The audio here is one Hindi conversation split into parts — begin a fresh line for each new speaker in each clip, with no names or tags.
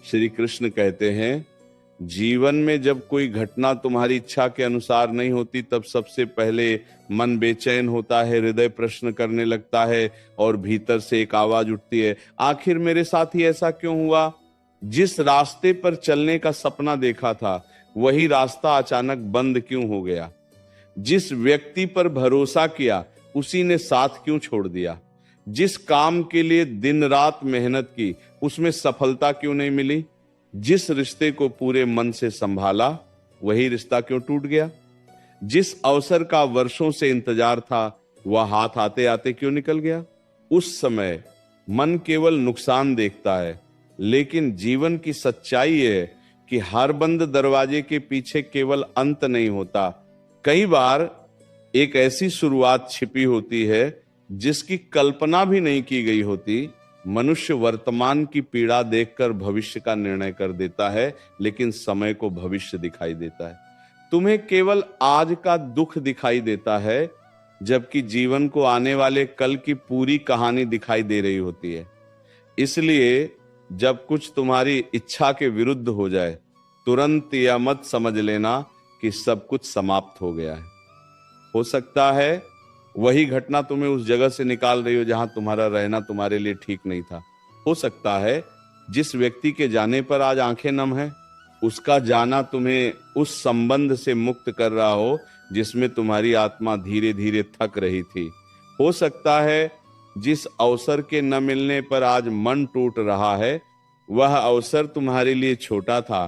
श्री कृष्ण कहते हैं, जीवन में जब कोई घटना तुम्हारी इच्छा के अनुसार नहीं होती, तब सबसे पहले मन बेचैन होता है, हृदय प्रश्न करने लगता है और भीतर से एक आवाज उठती है, आखिर मेरे साथ ही ऐसा क्यों हुआ? जिस रास्ते पर चलने का सपना देखा था, वही रास्ता अचानक बंद क्यों हो गया? जिस व्यक्ति पर भरोसा किया, उसी ने साथ क्यों छोड़ दिया? जिस काम के लिए दिन रात मेहनत की, उसमें सफलता क्यों नहीं मिली? जिस रिश्ते को पूरे मन से संभाला, वही रिश्ता क्यों टूट गया? जिस अवसर का वर्षों से इंतजार था, वह हाथ आते आते क्यों निकल गया? उस समय मन केवल नुकसान देखता है, लेकिन जीवन की सच्चाई है कि हर बंद दरवाजे के पीछे केवल अंत नहीं होता, कई बार एक ऐसी शुरुआत छिपी होती है जिसकी कल्पना भी नहीं की गई होती। मनुष्य वर्तमान की पीड़ा देखकर भविष्य का निर्णय कर देता है, लेकिन समय को भविष्य दिखाई देता है। तुम्हें केवल आज का दुख दिखाई देता है, जबकि जीवन को आने वाले कल की पूरी कहानी दिखाई दे रही होती है। इसलिए जब कुछ तुम्हारी इच्छा के विरुद्ध हो जाए, तुरंत यह मत समझ लेना कि सब कुछ समाप्त हो गया है। हो सकता है वही घटना तुम्हें उस जगह से निकाल रही हो जहां तुम्हारा रहना तुम्हारे लिए ठीक नहीं था। हो सकता है जिस व्यक्ति के जाने पर आज आंखें नम है, उसका जाना तुम्हें उस संबंध से मुक्त कर रहा हो जिसमें तुम्हारी आत्मा धीरे धीरे थक रही थी। हो सकता है जिस अवसर के न मिलने पर आज मन टूट रहा है, वह अवसर तुम्हारे लिए छोटा था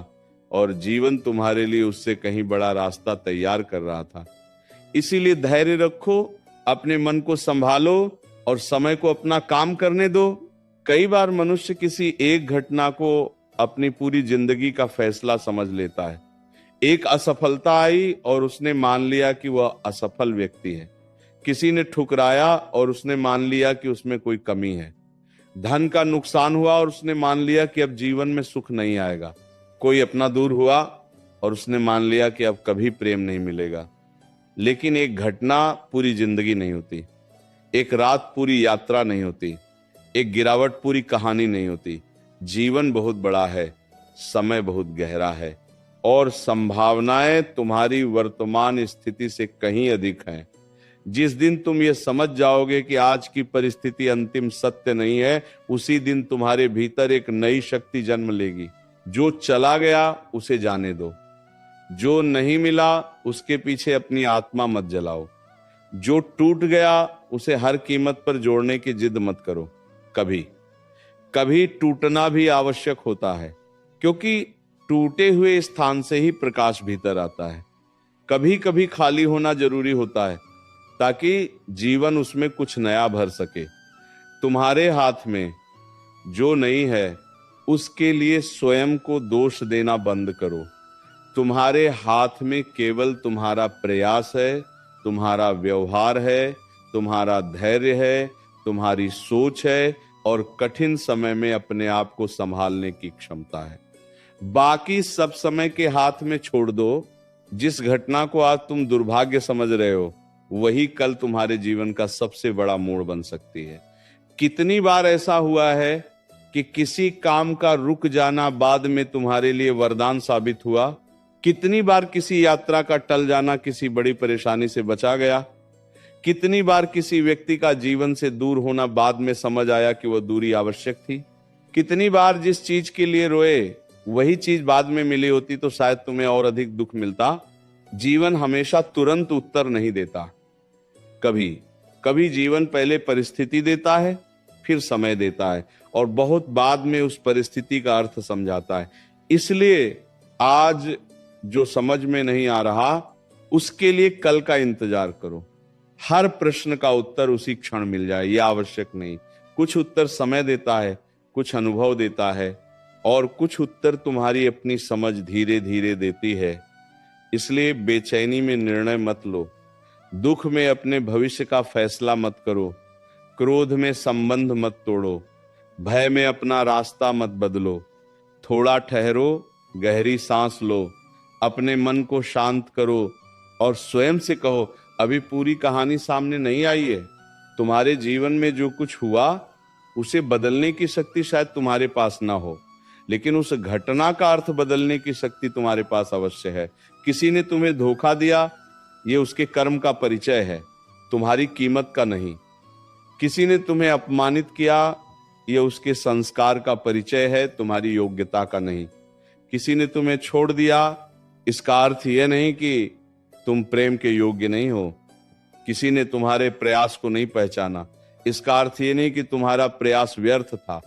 और जीवन तुम्हारे लिए उससे कहीं बड़ा रास्ता तैयार कर रहा था। इसीलिए धैर्य रखो, अपने मन को संभालो और समय को अपना काम करने दो। कई बार मनुष्य किसी एक घटना को अपनी पूरी जिंदगी का फैसला समझ लेता है। एक असफलता आई और उसने मान लिया कि वह असफल व्यक्ति है। किसी ने ठुकराया और उसने मान लिया कि उसमें कोई कमी है। धन का नुकसान हुआ और उसने मान लिया कि अब जीवन में सुख नहीं आएगा। कोई अपना दूर हुआ और उसने मान लिया कि अब कभी प्रेम नहीं मिलेगा। लेकिन एक घटना पूरी जिंदगी नहीं होती, एक रात पूरी यात्रा नहीं होती, एक गिरावट पूरी कहानी नहीं होती। जीवन बहुत बड़ा है, समय बहुत गहरा है और संभावनाएं तुम्हारी वर्तमान स्थिति से कहीं अधिक हैं। जिस दिन तुम ये समझ जाओगे कि आज की परिस्थिति अंतिम सत्य नहीं है, उसी दिन तुम्हारे भीतर एक नई शक्ति जन्म लेगी। जो चला गया उसे जाने दो, जो नहीं मिला उसके पीछे अपनी आत्मा मत जलाओ, जो टूट गया उसे हर कीमत पर जोड़ने की जिद मत करो। कभी कभी टूटना भी आवश्यक होता है, क्योंकि टूटे हुए स्थान से ही प्रकाश भीतर आता है। कभी कभी खाली होना जरूरी होता है, ताकि जीवन उसमें कुछ नया भर सके। तुम्हारे हाथ में जो नहीं है, उसके लिए स्वयं को दोष देना बंद करो। तुम्हारे हाथ में केवल तुम्हारा प्रयास है, तुम्हारा व्यवहार है, तुम्हारा धैर्य है, तुम्हारी सोच है और कठिन समय में अपने आप को संभालने की क्षमता है। बाकी सब समय के हाथ में छोड़ दो। जिस घटना को आज तुम दुर्भाग्य समझ रहे हो, वही कल तुम्हारे जीवन का सबसे बड़ा मोड़ बन सकती है। कितनी बार ऐसा हुआ है कि किसी काम का रुक जाना बाद में तुम्हारे लिए वरदान साबित हुआ। कितनी बार किसी यात्रा का टल जाना किसी बड़ी परेशानी से बचा गया। कितनी बार किसी व्यक्ति का जीवन से दूर होना बाद में समझ आया कि वह दूरी आवश्यक थी। कितनी बार जिस चीज के लिए रोए, वही चीज बाद में मिली होती तो शायद तुम्हें और अधिक दुख मिलता। जीवन हमेशा तुरंत उत्तर नहीं देता। कभी कभी जीवन पहले परिस्थिति देता है, फिर समय देता है और बहुत बाद में उस परिस्थिति का अर्थ समझाता है। इसलिए आज जो समझ में नहीं आ रहा, उसके लिए कल का इंतजार करो। हर प्रश्न का उत्तर उसी क्षण मिल जाए, यह आवश्यक नहीं। कुछ उत्तर समय देता है, कुछ अनुभव देता है और कुछ उत्तर तुम्हारी अपनी समझ धीरे धीरे देती है। इसलिए बेचैनी में निर्णय मत लो, दुख में अपने भविष्य का फैसला मत करो, क्रोध में संबंध मत तोड़ो, भय में अपना रास्ता मत बदलो। थोड़ा ठहरो, गहरी सांस लो, अपने मन को शांत करो और स्वयं से कहो, अभी पूरी कहानी सामने नहीं आई है। तुम्हारे जीवन में जो कुछ हुआ, उसे बदलने की शक्ति शायद तुम्हारे पास ना हो, लेकिन उस घटना का अर्थ बदलने की शक्ति तुम्हारे पास अवश्य है। किसी ने तुम्हें धोखा दिया, ये उसके कर्म का परिचय है, तुम्हारी कीमत का नहीं। किसी ने तुम्हें अपमानित किया, ये उसके संस्कार का परिचय है, तुम्हारी योग्यता का नहीं। किसी ने तुम्हें छोड़ दिया, इसका अर्थ यह नहीं कि तुम प्रेम के योग्य नहीं हो। किसी ने तुम्हारे प्रयास को नहीं पहचाना, इसका अर्थ ये नहीं कि तुम्हारा प्रयास व्यर्थ था।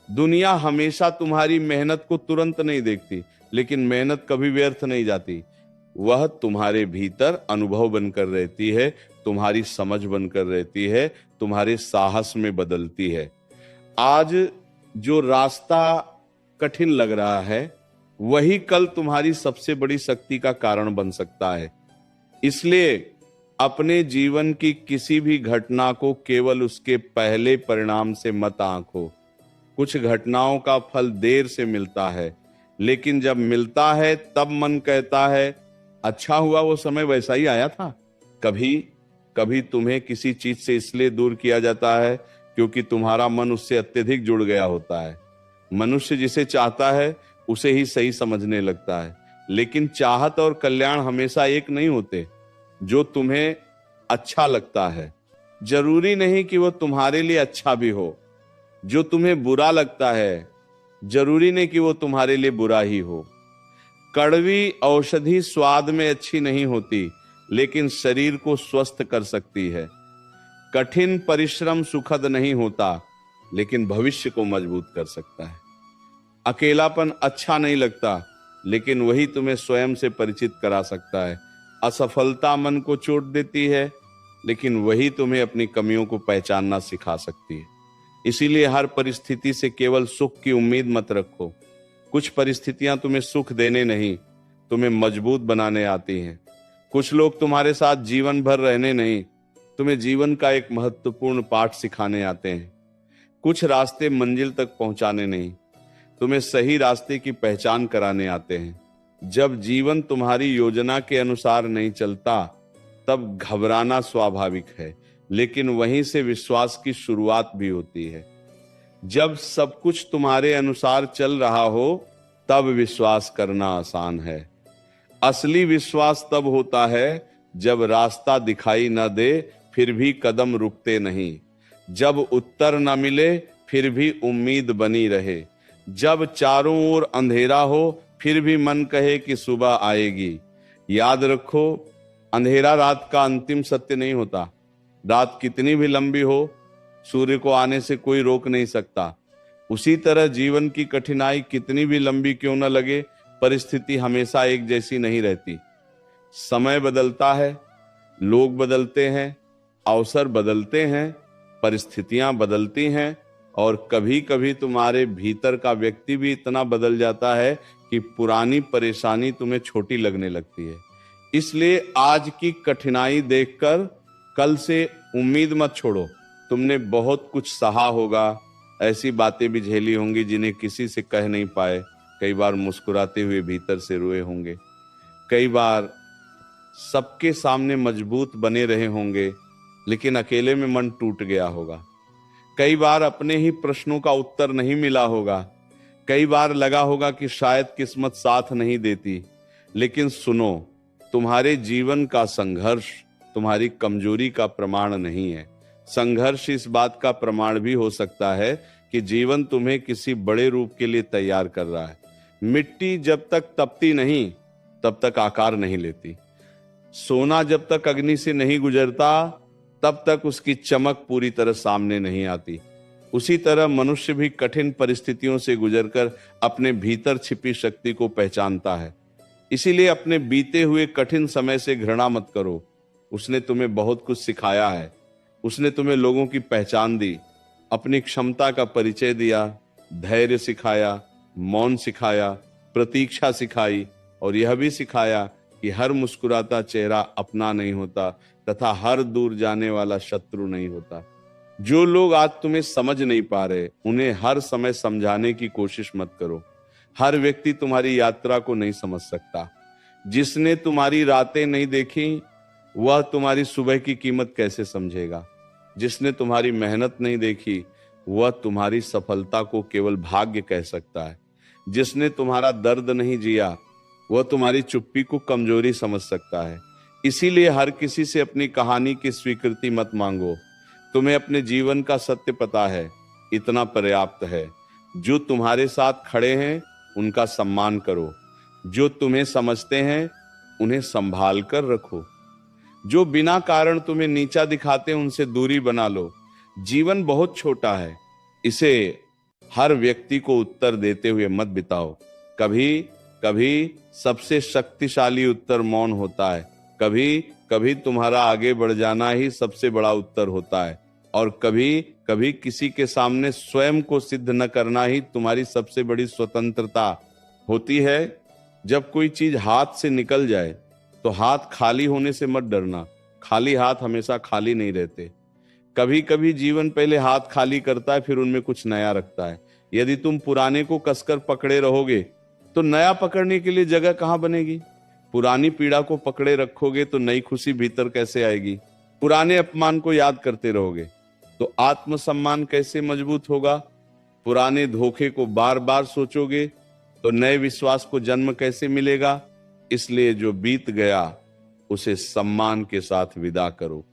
दुनिया हमेशा तुम्हारी मेहनत को तुरंत नहीं देखती, लेकिन मेहनत कभी व्यर्थ नहीं जाती। वह तुम्हारे भीतर अनुभव बनकर रहती है, तुम्हारी समझ बनकर रहती है, तुम्हारे साहस में बदलती है। आज जो रास्ता कठिन लग रहा है, वही कल तुम्हारी सबसे बड़ी शक्ति का कारण बन सकता है। इसलिए अपने जीवन की किसी भी घटना को केवल उसके पहले परिणाम से मत आंको। कुछ घटनाओं का फल देर से मिलता है, लेकिन जब मिलता है तब मन कहता है अच्छा हुआ वो समय वैसा ही आया था। कभी कभी तुम्हें किसी चीज से इसलिए दूर किया जाता है क्योंकि तुम्हारा मन उससे अत्यधिक जुड़ गया होता है। मनुष्य जिसे चाहता है उसे ही सही समझने लगता है, लेकिन चाहत और कल्याण हमेशा एक नहीं होते। जो तुम्हें अच्छा लगता है जरूरी नहीं कि वो तुम्हारे लिए अच्छा भी हो। जो तुम्हें बुरा लगता है जरूरी नहीं कि वो तुम्हारे लिए बुरा ही हो। कड़वी औषधि स्वाद में अच्छी नहीं होती, लेकिन शरीर को स्वस्थ कर सकती है। कठिन परिश्रम सुखद नहीं होता, लेकिन भविष्य को मजबूत कर सकता है। अकेलापन अच्छा नहीं लगता, लेकिन वही तुम्हें स्वयं से परिचित करा सकता है। असफलता मन को चोट देती है, लेकिन वही तुम्हें अपनी कमियों को पहचानना सिखा सकती है। इसीलिए हर परिस्थिति से केवल सुख की उम्मीद मत रखो। कुछ परिस्थितियां तुम्हें सुख देने नहीं, तुम्हें मजबूत बनाने आती हैं। कुछ लोग तुम्हारे साथ जीवन भर रहने नहीं, तुम्हें जीवन का एक महत्वपूर्ण पाठ सिखाने आते हैं। कुछ रास्ते मंजिल तक पहुंचाने नहीं, तुम्हें सही रास्ते की पहचान कराने आते हैं। जब जीवन तुम्हारी योजना के अनुसार नहीं चलता, तब घबराना स्वाभाविक है, लेकिन वहीं से विश्वास की शुरुआत भी होती है। जब सब कुछ तुम्हारे अनुसार चल रहा हो, तब विश्वास करना आसान है। असली विश्वास तब होता है जब रास्ता दिखाई न दे, फिर भी कदम रुकते नहीं। जब उत्तर न मिले, फिर भी उम्मीद बनी रहे। जब चारों ओर अंधेरा हो, फिर भी मन कहे कि सुबह आएगी। याद रखो, अंधेरा रात का अंतिम सत्य नहीं होता। रात कितनी भी लंबी हो, सूर्य को आने से कोई रोक नहीं सकता। उसी तरह जीवन की कठिनाई कितनी भी लंबी क्यों न लगे, परिस्थिति हमेशा एक जैसी नहीं रहती। समय बदलता है, लोग बदलते हैं, अवसर बदलते हैं, परिस्थितियां बदलती हैं, और कभी कभी तुम्हारे भीतर का व्यक्ति भी इतना बदल जाता है कि पुरानी परेशानी तुम्हें छोटी लगने लगती है। इसलिए आज की कठिनाई देखकर कल से उम्मीद मत छोड़ो। तुमने बहुत कुछ सहा होगा, ऐसी बातें भी झेली होंगी जिन्हें किसी से कह नहीं पाए। कई बार मुस्कुराते हुए भीतर से रोए होंगे। कई बार सबके सामने मजबूत बने रहे होंगे, लेकिन अकेले में मन टूट गया होगा। कई बार अपने ही प्रश्नों का उत्तर नहीं मिला होगा। कई बार लगा होगा कि शायद किस्मत साथ नहीं देती। लेकिन सुनो, तुम्हारे जीवन का संघर्ष तुम्हारी कमजोरी का प्रमाण नहीं है। संघर्ष इस बात का प्रमाण भी हो सकता है कि जीवन तुम्हें किसी बड़े रूप के लिए तैयार कर रहा है। मिट्टी जब तक तपती नहीं, तब तक आकार नहीं लेती। सोना जब तक अग्नि से नहीं गुजरता, तब तक उसकी चमक पूरी तरह सामने नहीं आती। उसी तरह मनुष्य भी कठिन परिस्थितियों से गुजरकर अपने भीतर छिपी शक्ति को पहचानता है। इसीलिए अपने बीते हुए कठिन समय से घृणा मत करो। उसने तुम्हें बहुत कुछ सिखाया है। उसने तुम्हें लोगों की पहचान दी, अपनी क्षमता का परिचय दिया, धैर्य सिखाया, मौन सिखाया, प्रतीक्षा सिखाई, और यह भी सिखाया कि हर मुस्कुराता चेहरा अपना नहीं होता तथा हर दूर जाने वाला शत्रु नहीं होता। जो लोग आज तुम्हें समझ नहीं पा रहे, उन्हें हर समय समझाने की कोशिश मत करो। हर व्यक्ति तुम्हारी यात्रा को नहीं समझ सकता। जिसने तुम्हारी रातें नहीं देखी, वह तुम्हारी सुबह की कीमत कैसे समझेगा। जिसने तुम्हारी मेहनत नहीं देखी, वह तुम्हारी सफलता को केवल भाग्य कह सकता है। जिसने तुम्हारा दर्द नहीं जिया वह तुम्हारी चुप्पी को कमजोरी समझ सकता है। इसीलिए हर किसी से अपनी कहानी की स्वीकृति मत मांगो। तुम्हें अपने जीवन का सत्य पता है, इतना पर्याप्त है। जो तुम्हारे साथ खड़े हैं उनका सम्मान करो, जो तुम्हें समझते हैं उन्हें संभाल कर रखो, जो बिना कारण तुम्हें नीचा दिखाते हैं उनसे दूरी बना लो। जीवन बहुत छोटा है, इसे हर व्यक्ति को उत्तर देते हुए मत बिताओ। कभी कभी सबसे शक्तिशाली उत्तर मौन होता है, कभी कभी तुम्हारा आगे बढ़ जाना ही सबसे बड़ा उत्तर होता है, और कभी कभी किसी के सामने स्वयं को सिद्ध न करना ही तुम्हारी सबसे बड़ी स्वतंत्रता होती है। जब कोई चीज हाथ से निकल जाए तो हाथ खाली होने से मत डरना। खाली हाथ हमेशा खाली नहीं रहते। कभी कभी जीवन पहले हाथ खाली करता है, फिर उनमें कुछ नया रखता है। यदि तुम पुराने को कसकर पकड़े रहोगे तो नया पकड़ने के लिए जगह कहां बनेगी? पुरानी पीड़ा को पकड़े रखोगे तो नई खुशी भीतर कैसे आएगी? पुराने अपमान को याद करते रहोगे तो आत्मसम्मान कैसे मजबूत होगा? पुराने धोखे को बार बार सोचोगे तो नए विश्वास को जन्म कैसे मिलेगा? इसलिए जो बीत गया उसे सम्मान के साथ विदा करो।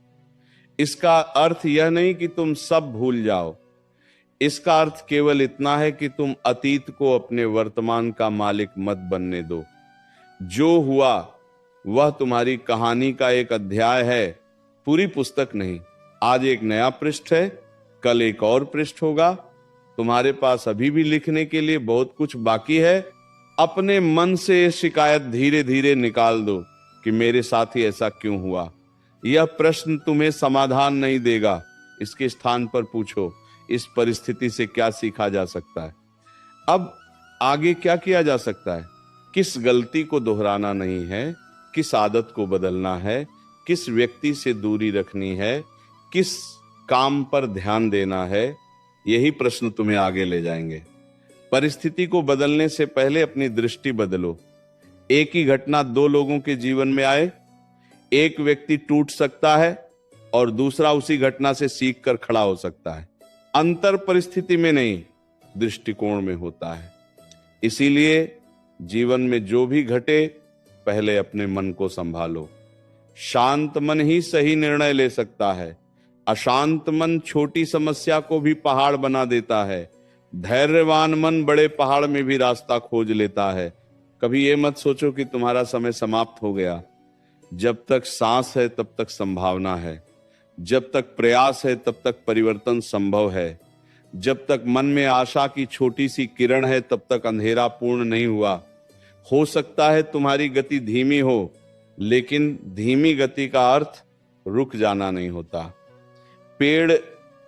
इसका अर्थ यह नहीं कि तुम सब भूल जाओ, इसका अर्थ केवल इतना है कि तुम अतीत को अपने वर्तमान का मालिक मत बनने दो। जो हुआ वह तुम्हारी कहानी का एक अध्याय है, पूरी पुस्तक नहीं। आज एक नया पृष्ठ है, कल एक और पृष्ठ होगा। तुम्हारे पास अभी भी लिखने के लिए बहुत कुछ बाकी है। अपने मन से शिकायत धीरे धीरे निकाल दो कि मेरे साथ ही ऐसा क्यों हुआ। यह प्रश्न तुम्हें समाधान नहीं देगा। इसके स्थान पर पूछो, इस परिस्थिति से क्या सीखा जा सकता है? अब आगे क्या किया जा सकता है? किस गलती को दोहराना नहीं है, किस आदत को बदलना है, किस व्यक्ति से दूरी रखनी है, किस काम पर ध्यान देना है, यही प्रश्न तुम्हें आगे ले जाएंगे। परिस्थिति को बदलने से पहले अपनी दृष्टि बदलो। एक ही घटना दो लोगों के जीवन में आए, एक व्यक्ति टूट सकता है और दूसरा उसी घटना से सीख कर खड़ा हो सकता है। अंतर परिस्थिति में नहीं, दृष्टिकोण में होता है। इसीलिए जीवन में जो भी घटे, पहले अपने मन को संभालो। शांत मन ही सही निर्णय ले सकता है। अशांत मन छोटी समस्या को भी पहाड़ बना देता है। धैर्यवान मन बड़े पहाड़ में भी रास्ता खोज लेता है। कभी ये मत सोचो कि तुम्हारा समय समाप्त हो गया। जब तक सांस है तब तक संभावना है, जब तक प्रयास है तब तक परिवर्तन संभव है, जब तक मन में आशा की छोटी सी किरण है तब तक अंधेरा पूर्ण नहीं हुआ। हो सकता है तुम्हारी गति धीमी हो, लेकिन धीमी गति का अर्थ रुक जाना नहीं होता। पेड़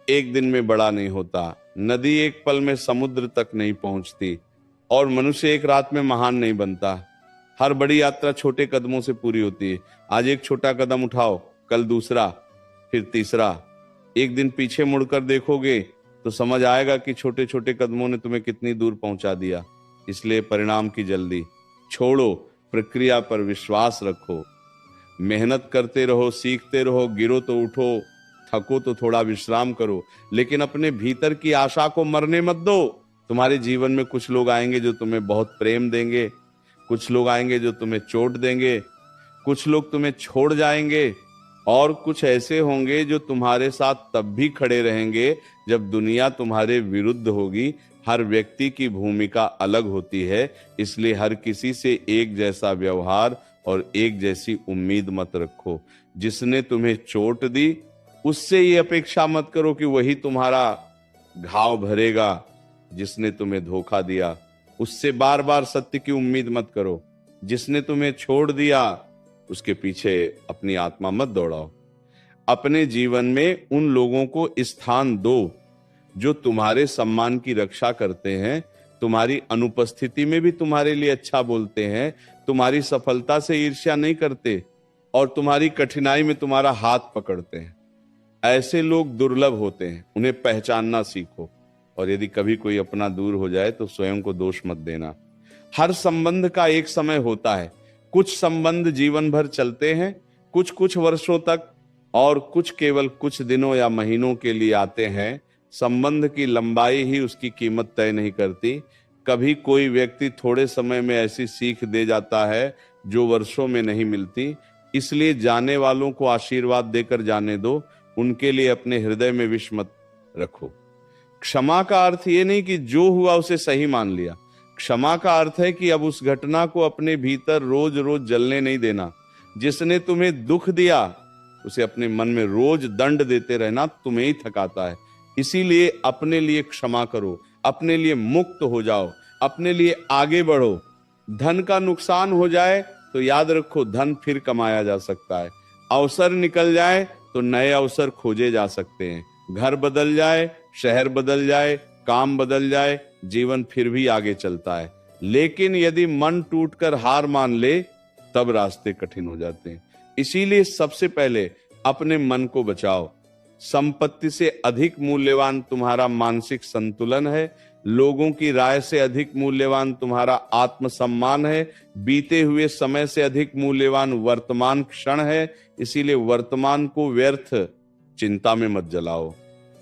एक दिन में बड़ा नहीं होता, नदी एक पल में समुद्र तक नहीं पहुंचती, और मनुष्य एक रात में महान नहीं बनता। हर बड़ी यात्रा छोटे कदमों से पूरी होती है। आज एक छोटा कदम उठाओ, कल दूसरा, फिर तीसरा। एक दिन पीछे मुड़कर देखोगे तो समझ आएगा कि छोटे छोटे कदमों ने तुम्हें कितनी दूर पहुंचा दिया। इसलिए परिणाम की जल्दी छोड़ो, प्रक्रिया पर विश्वास रखो। मेहनत करते रहो, सीखते रहो, गिरो तो उठो, थको तो थोड़ा विश्राम करो, लेकिन अपने भीतर की आशा को मरने मत दो। तुम्हारे जीवन में कुछ लोग आएंगे जो तुम्हें बहुत प्रेम देंगे, कुछ लोग आएंगे जो तुम्हें चोट देंगे, कुछ लोग तुम्हें छोड़ जाएंगे, और कुछ ऐसे होंगे जो तुम्हारे साथ तब भी खड़े रहेंगे जब दुनिया तुम्हारे विरुद्ध होगी। हर व्यक्ति की भूमिका अलग होती है, इसलिए हर किसी से एक जैसा व्यवहार और एक जैसी उम्मीद मत रखो। जिसने तुम्हें चोट दी उससे ये अपेक्षा मत करो कि वही तुम्हारा घाव भरेगा। जिसने तुम्हें धोखा दिया उससे बार बार सत्य की उम्मीद मत करो। जिसने तुम्हें छोड़ दिया उसके पीछे अपनी आत्मा मत दौड़ाओ। अपने जीवन में उन लोगों को स्थान दो जो तुम्हारे सम्मान की रक्षा करते हैं, तुम्हारी अनुपस्थिति में भी तुम्हारे लिए अच्छा बोलते हैं, तुम्हारी सफलता से ईर्ष्या नहीं करते और तुम्हारी कठिनाई में तुम्हारा हाथ पकड़ते हैं। ऐसे लोग दुर्लभ होते हैं, उन्हें पहचानना सीखो। और यदि कभी कोई अपना दूर हो जाए तो स्वयं को दोष मत देना। हर संबंध का एक समय होता है। कुछ संबंध जीवन भर चलते हैं, कुछ कुछ वर्षों तक, और कुछ केवल कुछ दिनों या महीनों के लिए आते हैं। संबंध की लंबाई ही उसकी कीमत तय नहीं करती, कभी कोई व्यक्ति थोड़े समय में ऐसी सीख दे जाता है जो वर्षों में नहीं मिलती। इसलिए जाने वालों को आशीर्वाद देकर जाने दो, उनके लिए अपने हृदय में विष मत रखो। क्षमा का अर्थ ये नहीं कि जो हुआ उसे सही मान लिया। क्षमा का अर्थ है कि अब उस घटना को अपने भीतर रोज रोज जलने नहीं देना। जिसने तुम्हें दुख दिया उसे अपने मन में रोज दंड देते रहना तुम्हें ही थकाता है। इसीलिए अपने लिए क्षमा करो, अपने लिए मुक्त हो जाओ, अपने लिए आगे बढ़ो। धन का नुकसान हो जाए तो याद रखो धन फिर कमाया जा सकता है। अवसर निकल जाए तो नए अवसर खोजे जा सकते हैं। घर बदल जाए, शहर बदल जाए, काम बदल जाए, जीवन फिर भी आगे चलता है। लेकिन यदि मन टूटकर हार मान ले तब रास्ते कठिन हो जाते हैं। इसीलिए सबसे पहले अपने मन को बचाओ। संपत्ति से अधिक मूल्यवान तुम्हारा मानसिक संतुलन है। लोगों की राय से अधिक मूल्यवान तुम्हारा आत्मसम्मान है। बीते हुए समय से अधिक मूल्यवान वर्तमान क्षण है। इसीलिए वर्तमान को व्यर्थ चिंता में मत जलाओ।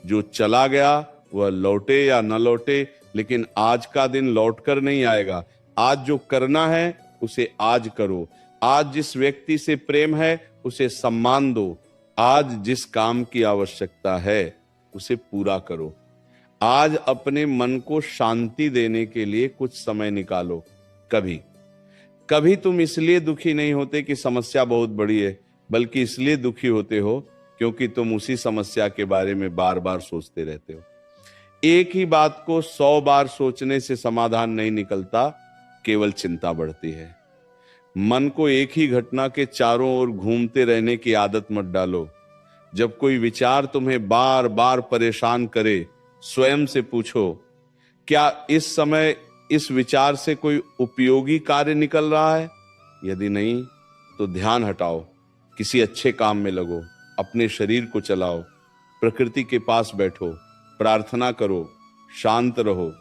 जो चला गया वह लौटे या न लौटे, लेकिन आज का दिन लौटकर नहीं आएगा। आज जो करना है उसे आज करो। आज जिस व्यक्ति से प्रेम है उसे सम्मान दो। आज जिस काम की आवश्यकता है उसे पूरा करो। आज अपने मन को शांति देने के लिए कुछ समय निकालो। कभी कभी तुम इसलिए दुखी नहीं होते कि समस्या बहुत बड़ी है, बल्कि इसलिए दुखी होते हो क्योंकि तुम उसी समस्या के बारे में बार बार सोचते रहते हो। एक ही बात को 100 बार सोचने से समाधान नहीं निकलता, केवल चिंता बढ़ती है। मन को एक ही घटना के चारों ओर घूमते रहने की आदत मत डालो। जब कोई विचार तुम्हें बार बार परेशान करे, स्वयं से पूछो, क्या इस समय इस विचार से कोई उपयोगी कार्य निकल रहा है? यदि नहीं तो ध्यान हटाओ, किसी अच्छे काम में लगो, अपने शरीर को चलाओ, प्रकृति के पास बैठो, प्रार्थना करो, शांत रहो।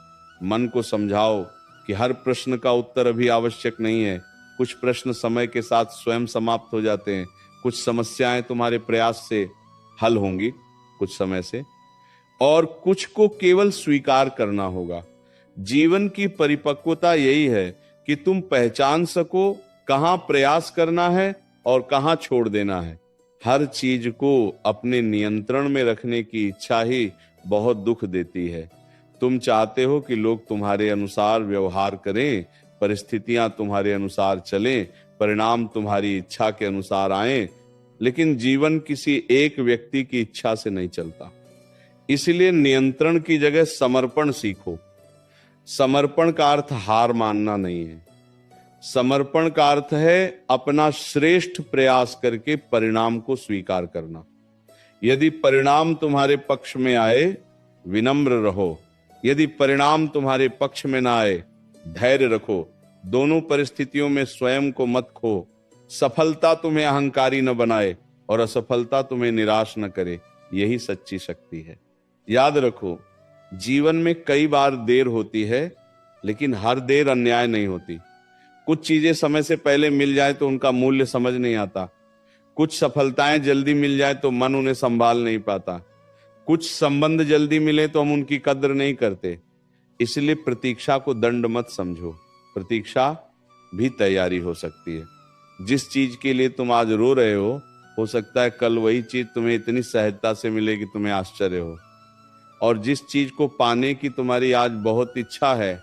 मन को समझाओ कि हर प्रश्न का उत्तर अभी आवश्यक नहीं है। कुछ प्रश्न समय के साथ स्वयं समाप्त हो जाते हैं। कुछ समस्याएं तुम्हारे प्रयास से हल होंगी कुछ समय से, और कुछ को केवल स्वीकार करना होगा। जीवन की परिपक्वता यही है कि तुम पहचान सको कहां प्रयास करना है और कहां छोड़ देना है। हर चीज को अपने नियंत्रण में रखने की इच्छा ही बहुत दुख देती है। तुम चाहते हो कि लोग तुम्हारे अनुसार व्यवहार करें, परिस्थितियां तुम्हारे अनुसार चलें, परिणाम तुम्हारी इच्छा के अनुसार आएं, लेकिन जीवन किसी एक व्यक्ति की इच्छा से नहीं चलता। इसलिए नियंत्रण की जगह समर्पण सीखो। समर्पण का अर्थ हार मानना नहीं है। समर्पण का अर्थ है अपना श्रेष्ठ प्रयास करके परिणाम को स्वीकार करना। यदि परिणाम तुम्हारे पक्ष में आए, विनम्र रहो। यदि परिणाम तुम्हारे पक्ष में ना आए, धैर्य रखो। दोनों परिस्थितियों में स्वयं को मत खो। सफलता तुम्हें अहंकारी न बनाए और असफलता तुम्हें निराश न करे। यही सच्ची शक्ति है। याद रखो, जीवन में कई बार देर होती है, लेकिन हर देर अन्याय नहीं होती। कुछ चीजें समय से पहले मिल जाए तो उनका मूल्य समझ नहीं आता। कुछ सफलताएं जल्दी मिल जाए तो मन उन्हें संभाल नहीं पाता। कुछ संबंध जल्दी मिले तो हम उनकी कद्र नहीं करते। इसलिए प्रतीक्षा को दंड मत समझो। प्रतीक्षा भी तैयारी हो सकती है। जिस चीज के लिए तुम आज रो रहे हो सकता है कल वही चीज तुम्हें इतनी सहजता से मिले कि तुम्हें आश्चर्य हो। और जिस चीज को पाने की तुम्हारी आज बहुत इच्छा है,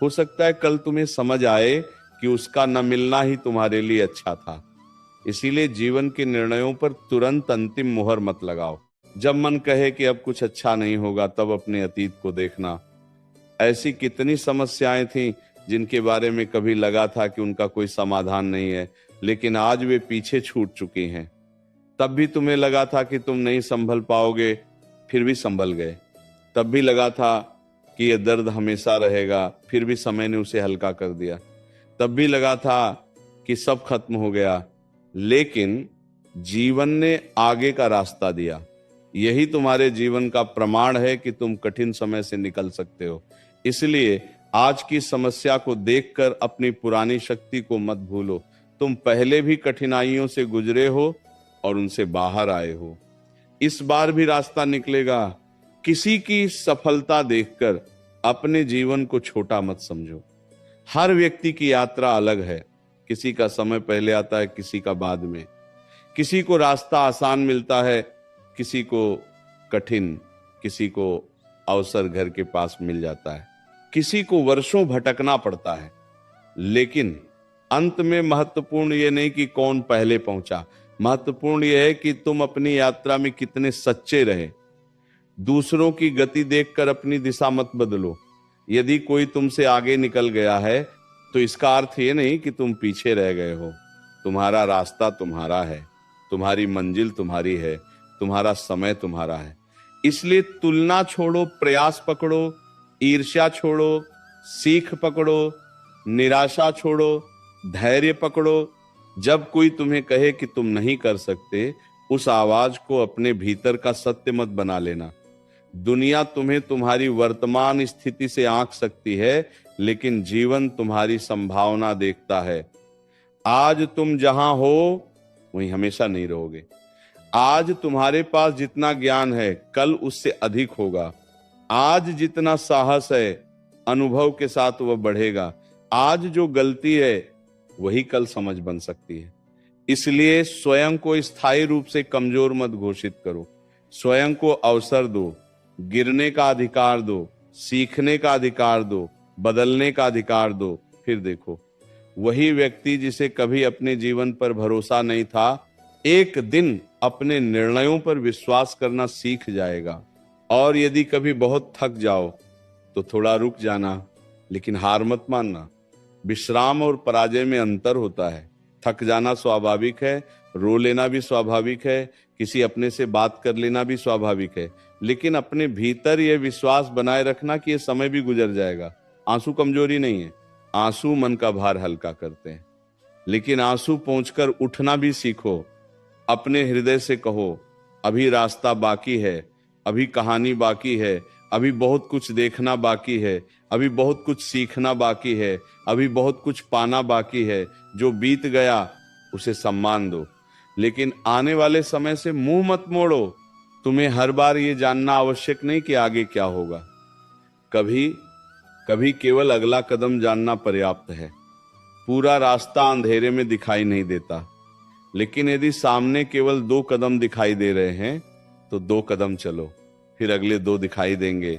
हो सकता है कल तुम्हें समझ आए कि उसका न मिलना ही तुम्हारे लिए अच्छा था। इसीलिए जीवन के निर्णयों पर तुरंत अंतिम मुहर मत लगाओ। जब मन कहे कि अब कुछ अच्छा नहीं होगा, तब अपने अतीत को देखना। ऐसी कितनी समस्याएं थीं जिनके बारे में कभी लगा था कि उनका कोई समाधान नहीं है, लेकिन आज वे पीछे छूट चुकी हैं। तब भी तुम्हें लगा था कि तुम नहीं संभल पाओगे, फिर भी संभल गए। तब भी लगा था कि यह दर्द हमेशा रहेगा, फिर भी समय ने उसे हल्का कर दिया। तब भी लगा था कि सब खत्म हो गया, लेकिन जीवन ने आगे का रास्ता दिया। यही तुम्हारे जीवन का प्रमाण है कि तुम कठिन समय से निकल सकते हो। इसलिए आज की समस्या को देखकर अपनी पुरानी शक्ति को मत भूलो। तुम पहले भी कठिनाइयों से गुजरे हो और उनसे बाहर आए हो। इस बार भी रास्ता निकलेगा। किसी की सफलता देखकर अपने जीवन को छोटा मत समझो। हर व्यक्ति की यात्रा अलग है। किसी का समय पहले आता है, किसी का बाद में। किसी को रास्ता आसान मिलता है, किसी को कठिन, किसी को अवसर घर के पास मिल जाता है, किसी को वर्षों भटकना पड़ता है। लेकिन अंत में महत्वपूर्ण ये नहीं कि कौन पहले पहुंचा, महत्वपूर्ण यह है कि तुम अपनी यात्रा में कितने सच्चे रहे। दूसरों की गति देखकर अपनी दिशा मत बदलो। यदि कोई तुमसे आगे निकल गया है तो इसका अर्थ ये नहीं कि तुम पीछे रह गए हो। तुम्हारा रास्ता तुम्हारा है, तुम्हारी मंजिल तुम्हारी है, तुम्हारा समय तुम्हारा है। इसलिए तुलना छोड़ो, प्रयास पकड़ो, ईर्ष्या छोड़ो, सीख पकड़ो, निराशा छोड़ो, धैर्य पकड़ो। जब कोई तुम्हें कहे कि तुम नहीं कर सकते, उस आवाज को अपने भीतर का सत्य मत बना लेना। दुनिया तुम्हें तुम्हारी वर्तमान स्थिति से आंक सकती है, लेकिन जीवन तुम्हारी संभावना देखता है। आज तुम जहां हो वहीं हमेशा नहीं रहोगे। आज तुम्हारे पास जितना ज्ञान है, कल उससे अधिक होगा। आज जितना साहस है, अनुभव के साथ वह बढ़ेगा। आज जो गलती है वही कल समझ बन सकती है। इसलिए स्वयं को स्थायी रूप से कमजोर मत घोषित करो। स्वयं को अवसर दो, गिरने का अधिकार दो, सीखने का अधिकार दो, बदलने का अधिकार दो। फिर देखो, वही व्यक्ति जिसे कभी अपने जीवन पर भरोसा नहीं था, एक दिन अपने निर्णयों पर विश्वास करना सीख जाएगा। और यदि कभी बहुत थक जाओ तो थोड़ा रुक जाना, लेकिन हार मत मानना। विश्राम और पराजय में अंतर होता है। थक जाना स्वाभाविक है, रो लेना भी स्वाभाविक है, किसी अपने से बात कर लेना भी स्वाभाविक है। लेकिन अपने भीतर यह विश्वास बनाए रखना कि यह समय भी गुजर जाएगा। आंसू कमजोरी नहीं है, आंसू मन का भार हल्का करते हैं। लेकिन आंसू पहुंचकर उठना भी सीखो। अपने हृदय से कहो, अभी रास्ता बाकी है, अभी कहानी बाकी है, अभी बहुत कुछ देखना बाकी है, अभी बहुत कुछ सीखना बाकी है, अभी बहुत कुछ पाना बाकी है। जो बीत गया उसे सम्मान दो, लेकिन आने वाले समय से मुंह मत मोड़ो। तुम्हें हर बार ये जानना आवश्यक नहीं कि आगे क्या होगा। कभी कभी केवल अगला कदम जानना पर्याप्त है। पूरा रास्ता अंधेरे में दिखाई नहीं देता, लेकिन यदि सामने केवल 2 कदम दिखाई दे रहे हैं तो 2 कदम चलो, फिर अगले 2 दिखाई देंगे।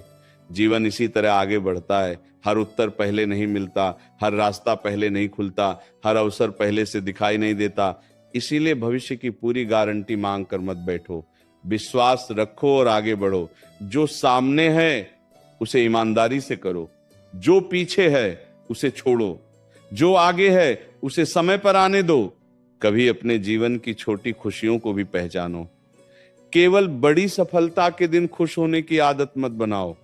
जीवन इसी तरह आगे बढ़ता है। हर उत्तर पहले नहीं मिलता, हर रास्ता पहले नहीं खुलता, हर अवसर पहले से दिखाई नहीं देता। इसीलिए भविष्य की पूरी गारंटी मांग कर मत बैठो। विश्वास रखो और आगे बढ़ो। जो सामने है उसे ईमानदारी से करो, जो पीछे है उसे छोड़ो, जो आगे है उसे समय पर आने दो। कभी अपने जीवन की छोटी खुशियों को भी पहचानो। केवल बड़ी सफलता के दिन खुश होने की आदत मत बनाओ।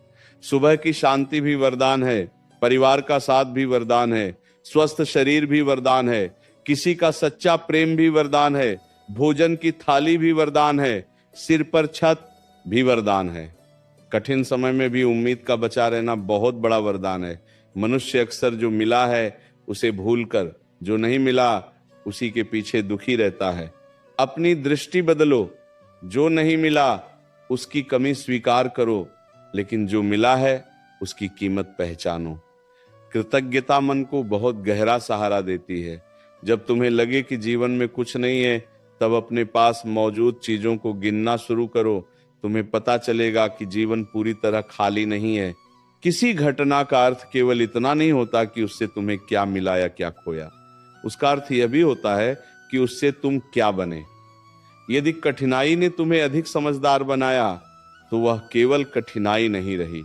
सुबह की शांति भी वरदान है, परिवार का साथ भी वरदान है, स्वस्थ शरीर भी वरदान है, किसी का सच्चा प्रेम भी वरदान है, भोजन की थाली भी वरदान है, सिर पर छत भी वरदान है। कठिन समय में भी उम्मीद का बचा रहना बहुत बड़ा वरदान है। मनुष्य अक्सर जो मिला है उसे भूलकर जो नहीं मिला उसी के पीछे दुखी रहता है। अपनी दृष्टि बदलो। जो नहीं मिला उसकी कमी स्वीकार करो, लेकिन जो मिला है उसकी कीमत पहचानो। कृतज्ञता मन को बहुत गहरा सहारा देती है। जब तुम्हें लगे कि जीवन में कुछ नहीं है, तब अपने पास मौजूद चीजों को गिनना शुरू करो। तुम्हें पता चलेगा कि जीवन पूरी तरह खाली नहीं है। किसी घटना का अर्थ केवल इतना नहीं होता कि उससे तुम्हें क्या मिला या क्या खोया। उसका अर्थ यह भी होता है कि उससे तुम क्या बने। यदि कठिनाई ने तुम्हें अधिक समझदार बनाया तो वह केवल कठिनाई नहीं रही।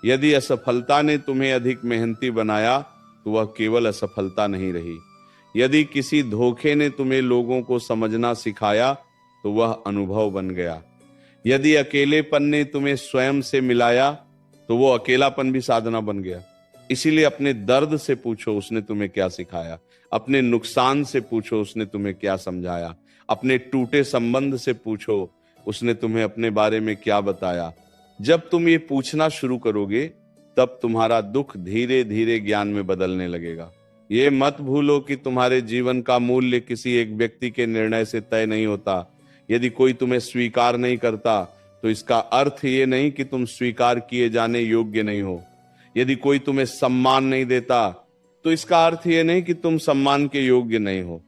यदि असफलता ने तुम्हें अधिक मेहनती बनाया तो वह केवल असफलता नहीं रही। यदि किसी धोखे ने तुम्हें लोगों को समझना सिखाया तो वह अनुभव बन गया। यदि अकेलेपन ने तुम्हें स्वयं से मिलाया तो वो अकेलापन भी साधना बन गया। इसीलिए अपने दर्द से पूछो उसने तुम्हें क्या सिखाया। अपने नुकसान से पूछो उसने तुम्हें क्या समझाया। अपने टूटे संबंध से पूछो उसने तुम्हें अपने बारे में क्या बताया। जब तुम ये पूछना शुरू करोगे तब तुम्हारा दुख धीरे धीरे ज्ञान में बदलने लगेगा। ये मत भूलो कि तुम्हारे जीवन का मूल्य किसी एक व्यक्ति के निर्णय से तय नहीं होता। यदि कोई तुम्हें स्वीकार नहीं करता तो इसका अर्थ ये नहीं कि तुम स्वीकार किए जाने योग्य नहीं हो। यदि कोई तुम्हें सम्मान नहीं देता तो इसका अर्थ ये नहीं कि तुम सम्मान के योग्य नहीं हो।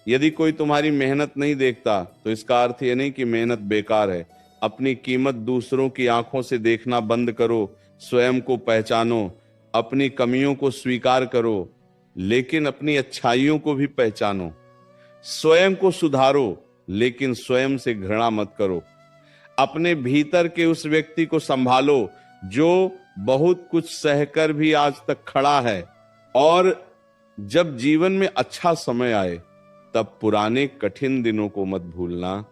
यदि कोई तुम्हारी मेहनत नहीं देखता तो इसका अर्थ ये नहीं कि मेहनत बेकार है। अपनी कीमत दूसरों की आंखों से देखना बंद करो, स्वयं को पहचानो, अपनी कमियों को स्वीकार करो, लेकिन अपनी अच्छाइयों को भी पहचानो। स्वयं को सुधारो, लेकिन स्वयं से घृणा मत करो। अपने भीतर के उस व्यक्ति को संभालो जो बहुत कुछ सहकर भी आज तक खड़ा है, और जब जीवन में अच्छा समय आए तब पुराने कठिन दिनों को मत भूलना।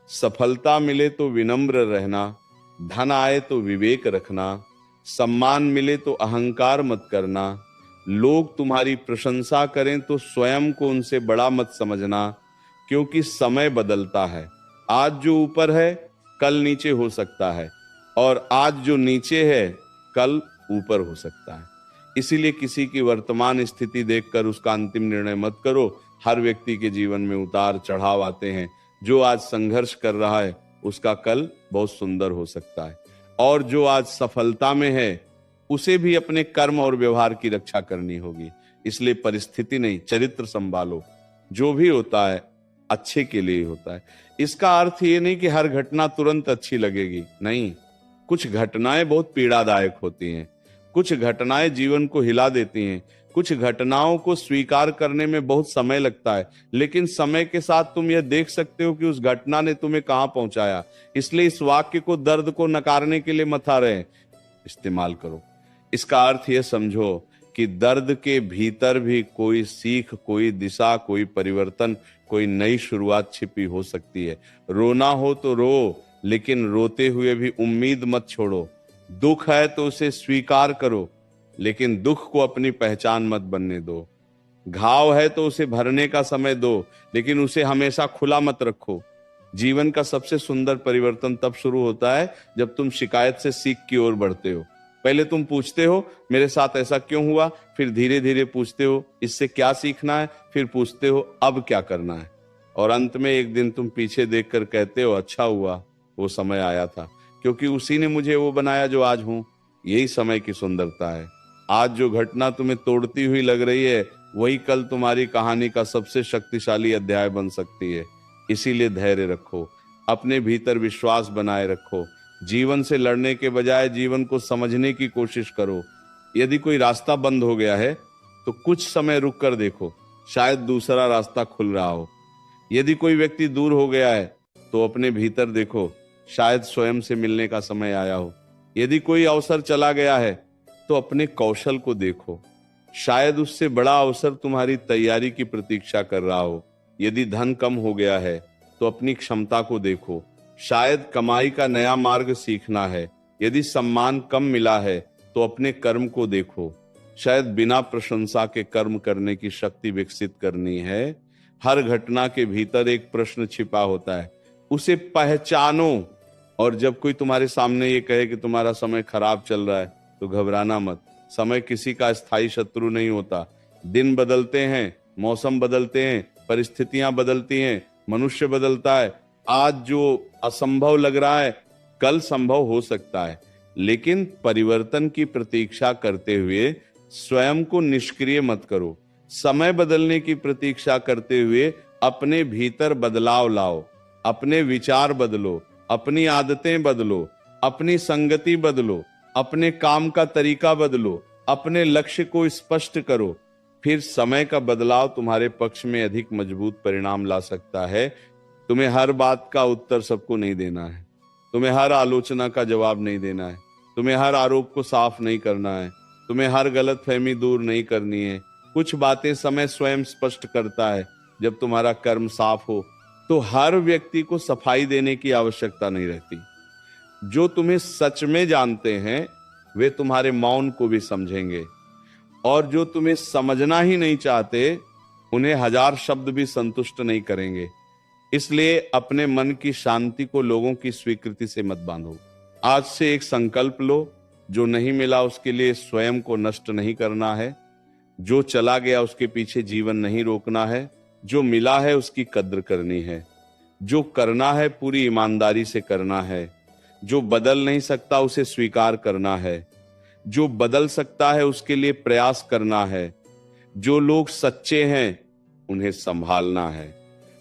सफलता मिले तो विनम्र रहना, धन आए तो विवेक रखना, सम्मान मिले तो अहंकार मत करना, लोग तुम्हारी प्रशंसा करें तो स्वयं को उनसे बड़ा मत समझना, क्योंकि समय बदलता है। आज जो ऊपर है कल नीचे हो सकता है, और आज जो नीचे है कल ऊपर हो सकता है। इसीलिए किसी की वर्तमान स्थिति देखकर उसका अंतिम निर्णय मत करो। हर व्यक्ति के जीवन में उतार चढ़ाव आते हैं। जो आज संघर्ष कर रहा है उसका कल बहुत सुंदर हो सकता है, और जो आज सफलता में है उसे भी अपने कर्म और व्यवहार की रक्षा करनी होगी। इसलिए परिस्थिति नहीं, चरित्र संभालो। जो भी होता है अच्छे के लिए होता है। इसका अर्थ ये नहीं कि हर घटना तुरंत अच्छी लगेगी, नहीं। कुछ घटनाएं बहुत पीड़ादायक होती हैं, कुछ घटनाएं जीवन को हिला देती हैं, कुछ घटनाओं को स्वीकार करने में बहुत समय लगता है, लेकिन समय के साथ तुम यह देख सकते हो कि उस घटना ने तुम्हें कहां पहुंचाया। इसलिए इस वाक्य को दर्द को नकारने के लिए मत आ रहे, इस्तेमाल करो। इसका अर्थ यह समझो कि दर्द के भीतर भी कोई सीख, कोई दिशा, कोई परिवर्तन, कोई नई शुरुआत छिपी हो सकती है। रोना हो तो रो, लेकिन रोते हुए भी उम्मीद मत छोड़ो। दुख है तो उसे स्वीकार करो, लेकिन दुख को अपनी पहचान मत बनने दो। घाव है तो उसे भरने का समय दो, लेकिन उसे हमेशा खुला मत रखो। जीवन का सबसे सुंदर परिवर्तन तब शुरू होता है जब तुम शिकायत से सीख की ओर बढ़ते हो। पहले तुम पूछते हो मेरे साथ ऐसा क्यों हुआ, फिर धीरे धीरे पूछते हो इससे क्या सीखना है, फिर पूछते हो अब क्या करना है, और अंत में एक दिन तुम पीछे देखकर कहते हो अच्छा हुआ वो समय आया था, क्योंकि उसी ने मुझे वो बनाया जो आज हूं। यही समय की सुंदरता है। आज जो घटना तुम्हें तोड़ती हुई लग रही है वही कल तुम्हारी कहानी का सबसे शक्तिशाली अध्याय बन सकती है। इसीलिए धैर्य रखो, अपने भीतर विश्वास बनाए रखो। जीवन से लड़ने के बजाय जीवन को समझने की कोशिश करो। यदि कोई रास्ता बंद हो गया है तो कुछ समय रुक कर देखो, शायद दूसरा रास्ता खुल रहा हो। यदि कोई व्यक्ति दूर हो गया है तो अपने भीतर देखो, शायद स्वयं से मिलने का समय आया हो। यदि कोई अवसर चला गया है तो अपने कौशल को देखो, शायद उससे बड़ा अवसर तुम्हारी तैयारी की प्रतीक्षा कर रहा हो। यदि धन कम हो गया है तो अपनी क्षमता को देखो, शायद कमाई का नया मार्ग सीखना है। यदि सम्मान कम मिला है तो अपने कर्म को देखो, शायद बिना प्रशंसा के कर्म करने की शक्ति विकसित करनी है। हर घटना के भीतर एक प्रश्न छिपा होता है, उसे पहचानो। और जब कोई तुम्हारे सामने ये कहे कि तुम्हारा समय खराब चल रहा है तो घबराना मत। समय किसी का स्थायी शत्रु नहीं होता। दिन बदलते हैं, मौसम बदलते हैं, परिस्थितियां बदलती हैं, मनुष्य बदलता है। आज जो असंभव लग रहा है कल संभव हो सकता है, लेकिन परिवर्तन की प्रतीक्षा करते हुए स्वयं को निष्क्रिय मत करो। समय बदलने की प्रतीक्षा करते हुए अपने भीतर बदलाव लाओ। अपने विचार बदलो, अपनी आदतें बदलो, अपनी संगति बदलो, अपने काम का तरीका बदलो, अपने लक्ष्य को स्पष्ट करो। फिर समय का बदलाव तुम्हारे पक्ष में अधिक मजबूत परिणाम ला सकता है। तुम्हें हर बात का उत्तर सबको नहीं देना है, तुम्हें हर आलोचना का जवाब नहीं देना है, तुम्हें हर आरोप को साफ नहीं करना है, तुम्हें हर गलतफहमी दूर नहीं करनी है। कुछ बातें समय स्वयं स्पष्ट करता है। जब तुम्हारा कर्म साफ हो तो हर व्यक्ति को सफाई देने की आवश्यकता नहीं रहती। जो तुम्हें सच में जानते हैं वे तुम्हारे मौन को भी समझेंगे, और जो तुम्हें समझना ही नहीं चाहते उन्हें हजार शब्द भी संतुष्ट नहीं करेंगे। इसलिए अपने मन की शांति को लोगों की स्वीकृति से मत बांधो। आज से एक संकल्प लो, जो नहीं मिला उसके लिए स्वयं को नष्ट नहीं करना है, जो चला गया उसके पीछे जीवन नहीं रोकना है, जो मिला है उसकी कद्र करनी है, जो करना है पूरी ईमानदारी से करना है, जो बदल नहीं सकता उसे स्वीकार करना है, जो बदल सकता है उसके लिए प्रयास करना है। जो लोग सच्चे हैं उन्हें संभालना है।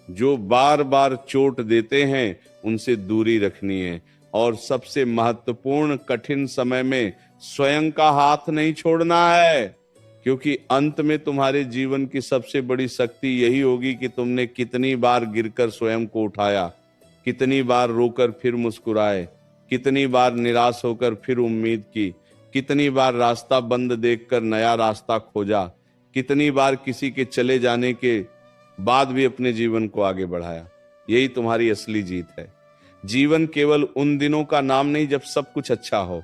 जो बार बार चोट देते हैं उनसे दूरी रखनी है। और सबसे महत्वपूर्ण कठिन समय में स्वयं का हाथ नहीं छोड़ना है, क्योंकि अंत में तुम्हारे जीवन की सबसे बड़ी शक्ति यही होगी कि तुमने कितनी बार गिरकर स्वयं को उठाया, कितनी बार रोकर फिर मुस्कुराए, कितनी बार निराश होकर फिर उम्मीद की, कितनी बार रास्ता बंद देखकर नया रास्ता खोजा, कितनी बार किसी के चले जाने के बाद भी अपने जीवन को आगे बढ़ाया। यही तुम्हारी असली जीत है। जीवन केवल उन दिनों का नाम नहीं जब सब कुछ अच्छा हो।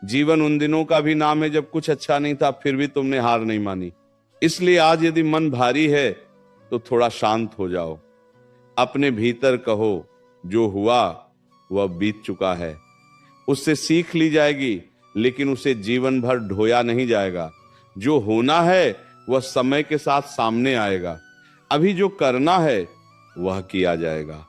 जीवन उन दिनों का भी नाम है जब कुछ अच्छा नहीं था फिर भी तुमने हार नहीं मानी। इसलिए आज यदि मन भारी है तो थोड़ा शांत हो जाओ। अपने भीतर कहो, जो हुआ वह बीत चुका है। उससे सीख ली जाएगी, लेकिन उसे जीवन भर ढोया नहीं जाएगा। जो होना है वह समय के साथ सामने आएगा। अभी जो करना है वह किया जाएगा।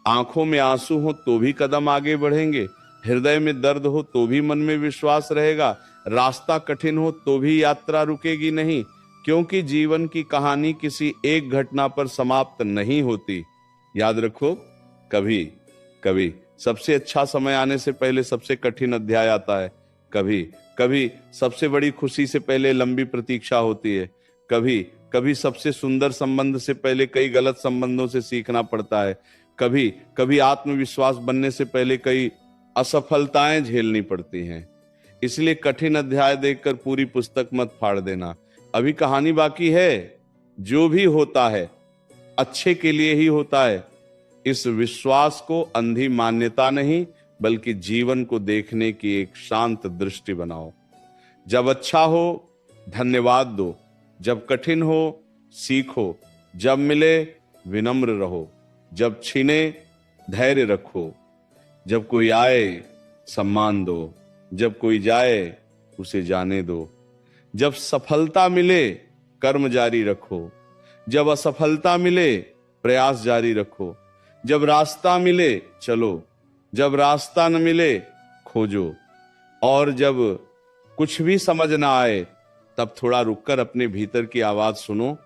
आंखों में आंसू हो तो भी कदम आगे बढ़ेंगे, हृदय में दर्द हो तो भी मन में विश्वास रहेगा, रास्ता कठिन हो तो भी यात्रा रुकेगी नहीं, क्योंकि जीवन की कहानी किसी एक घटना पर समाप्त नहीं होती। याद रखो, कभी कभी सबसे अच्छा समय आने से पहले सबसे कठिन अध्याय आता है। कभी कभी सबसे बड़ी खुशी से पहले लंबी प्रतीक्षा होती है। कभी कभी सबसे सुंदर संबंध से पहले कई गलत संबंधों से सीखना पड़ता है। कभी कभी आत्मविश्वास बनने से पहले कई असफलताएं झेलनी पड़ती हैं। इसलिए कठिन अध्याय देखकर पूरी पुस्तक मत फाड़ देना। अभी कहानी बाकी है। जो भी होता है अच्छे के लिए ही होता है। इस विश्वास को अंधी मान्यता नहीं, बल्कि जीवन को देखने की एक शांत दृष्टि बनाओ। जब अच्छा हो धन्यवाद दो, जब कठिन हो सीखो, जब मिले विनम्र रहो, जब छीने धैर्य रखो, जब कोई आए सम्मान दो, जब कोई जाए उसे जाने दो, जब सफलता मिले कर्म जारी रखो, जब असफलता मिले प्रयास जारी रखो, जब रास्ता मिले चलो, जब रास्ता न मिले खोजो, और जब कुछ भी समझ ना आए तब थोड़ा रुककर अपने भीतर की आवाज सुनो।